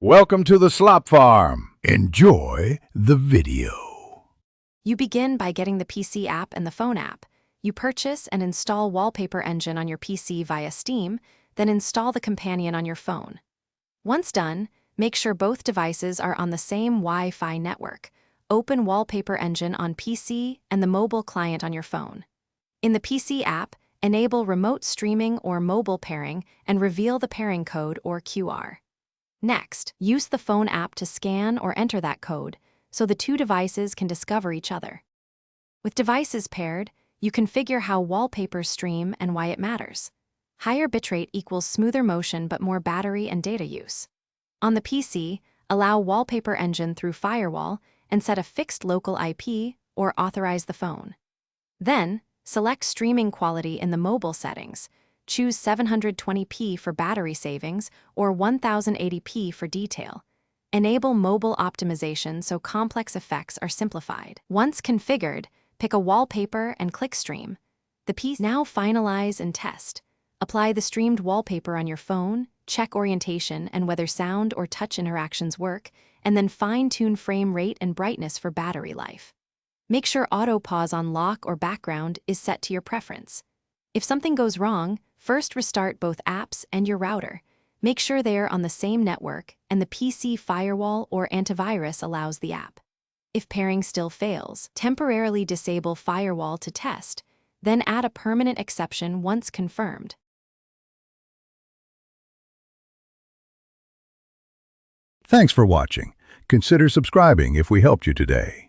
Welcome to the Slop Farm. Enjoy the video. You begin by getting the PC app and the phone app. You purchase and install Wallpaper Engine on your PC via Steam, then install the companion on your phone. Once done, make sure both devices are on the same Wi-Fi network. Open Wallpaper Engine on PC and the mobile client on your phone. In the PC app, enable remote streaming or mobile pairing and reveal the pairing code or QR. Next, use the phone app to scan or enter that code so the two devices can discover each other. With devices paired, you configure how wallpapers stream and why it matters. Higher bitrate equals smoother motion but more battery and data use. On the PC, allow Wallpaper Engine through Firewall and set a fixed local IP or authorize the phone. Then, select streaming quality in the mobile settings. Choose 720p for battery savings or 1080p for detail. Enable mobile optimization so complex effects are simplified. Once configured, pick a wallpaper and click Stream. The piece now finalize and test. Apply the streamed wallpaper on your phone, check orientation and whether sound or touch interactions work, and then fine-tune frame rate and brightness for battery life. Make sure auto pause on lock or background is set to your preference. If something goes wrong, first restart both apps and your router. Make sure they are on the same network and the PC firewall or antivirus allows the app. If pairing still fails, temporarily disable firewall to test, then add a permanent exception once confirmed. Thanks for watching. Consider subscribing if we helped you today.